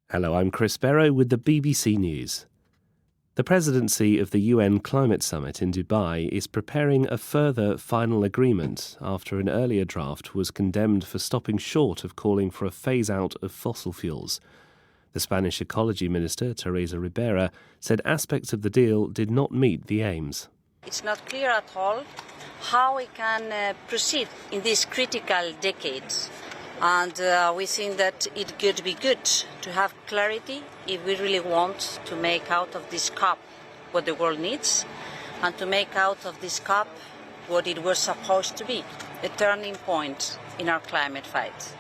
Hello, I'm Chris Barrow with the BBC News. The presidency of the UN Climate Summit in Dubai is preparing a further final agreement after an earlier draft was condemned for stopping short of calling for a phase-out of fossil fuels. The Spanish Ecology Minister, Teresa Ribera, said aspects of the deal did not meet the aims. It's not clear at all how we can proceed in these critical decades. And we think that it could be good to have clarity if we really want to make out of this COP what the world needs and to make out of this COP what it was supposed to be, a turning point in our climate fight.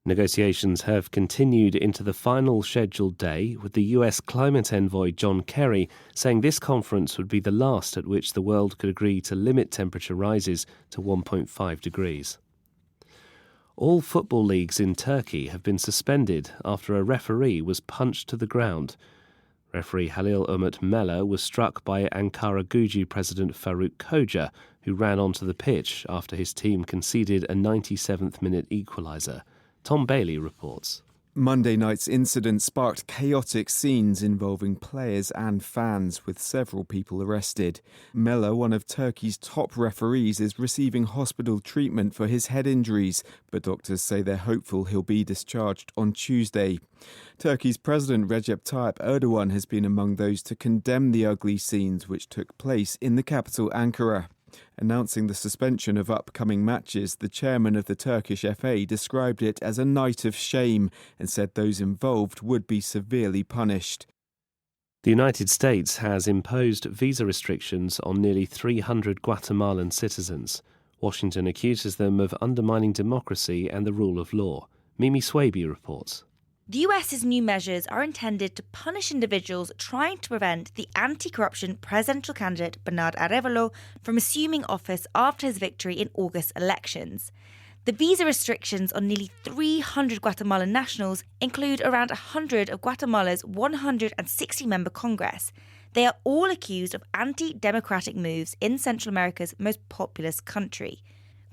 Negotiations have continued into the final scheduled day, with the US climate envoy John Kerry saying this conference would be the last at which the world could agree to limit temperature rises to 1.5 degrees. All football leagues in Turkey have been suspended after a referee was punched to the ground. Referee Halil Umut Mela was struck by Ankara-Gücü president Faruk Koca, who ran onto the pitch after his team conceded a 97th minute equaliser. Tom Bailey reports. Monday night's incident sparked chaotic scenes involving players and fans, with several people arrested. Mela, one of Turkey's top referees, is receiving hospital treatment for his head injuries, but doctors say they're hopeful he'll be discharged on Tuesday. Turkey's President Recep Tayyip Erdogan has been among those to condemn the ugly scenes which took place in the capital Ankara. Announcing the suspension of upcoming matches, the chairman of the Turkish FA described it as a night of shame and said those involved would be severely punished. The United States has imposed visa restrictions on nearly 300 Guatemalan citizens. Washington accuses them of undermining democracy and the rule of law. Mimi Swaby reports. The US's new measures are intended to punish individuals trying to prevent the anti-corruption presidential candidate Bernard Arévalo from assuming office after his victory in August elections. The visa restrictions on nearly 300 Guatemalan nationals include around 100 of Guatemala's 160-member Congress. They are all accused of anti-democratic moves in Central America's most populous country.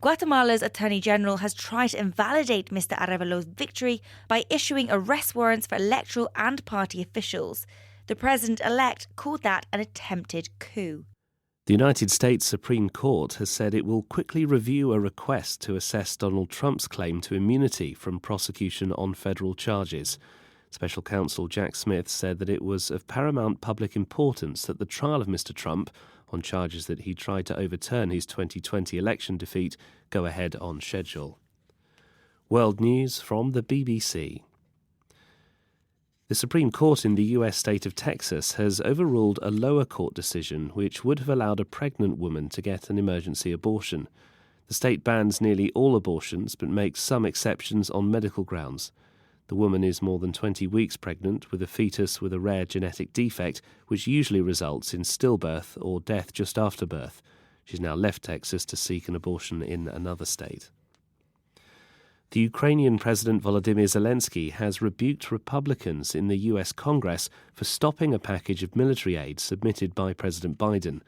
Guatemala's Attorney General has tried to invalidate Mr. Arévalo's victory by issuing arrest warrants for electoral and party officials. The president-elect called that an attempted coup. The United States Supreme Court has said it will quickly review a request to assess Donald Trump's claim to immunity from prosecution on federal charges. Special counsel Jack Smith said that it was of paramount public importance that the trial of Mr. Trump on charges that he tried to overturn his 2020 election defeat go ahead on schedule. World News from the BBC. The Supreme Court in the US state of Texas has overruled a lower court decision which would have allowed a pregnant woman to get an emergency abortion. The state bans nearly all abortions but makes some exceptions on medical grounds. The woman is more than 20 weeks pregnant with a fetus with a rare genetic defect, which usually results in stillbirth or death just after birth. She's now left Texas to seek an abortion in another state. The Ukrainian President Volodymyr Zelensky has rebuked Republicans in the US Congress for stopping a package of military aid submitted by President Biden.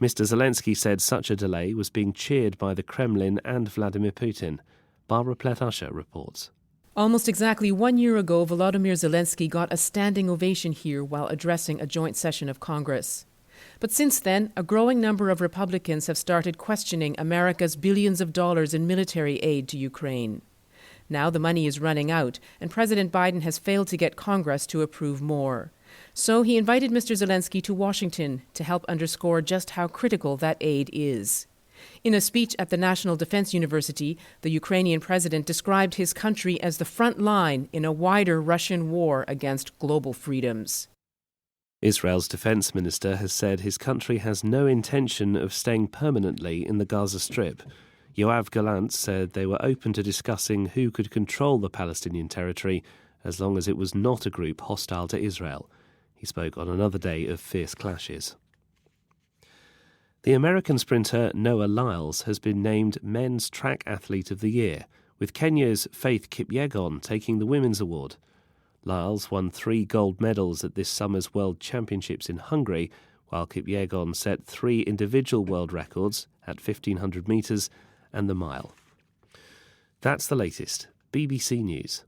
Mr. Zelensky said such a delay was being cheered by the Kremlin and Vladimir Putin. Barbara Pletasher reports. Almost exactly 1 year ago, Volodymyr Zelensky got a standing ovation here while addressing a joint session of Congress. But since then, a growing number of Republicans have started questioning America's billions of dollars in military aid to Ukraine. Now the money is running out, and President Biden has failed to get Congress to approve more. So he invited Mr. Zelensky to Washington to help underscore just how critical that aid is. In a speech at the National Defense University, the Ukrainian president described his country as the front line in a wider Russian war against global freedoms. Israel's defense minister has said his country has no intention of staying permanently in the Gaza Strip. Yoav Gallant said they were open to discussing who could control the Palestinian territory as long as it was not a group hostile to Israel. He spoke on another day of fierce clashes. The American sprinter Noah Lyles has been named Men's Track Athlete of the Year, with Kenya's Faith Kipyegon taking the Women's Award. Lyles won 3 gold medals at this summer's World Championships in Hungary, while Kipyegon set 3 individual world records at 1,500 metres and the mile. That's the latest. BBC News.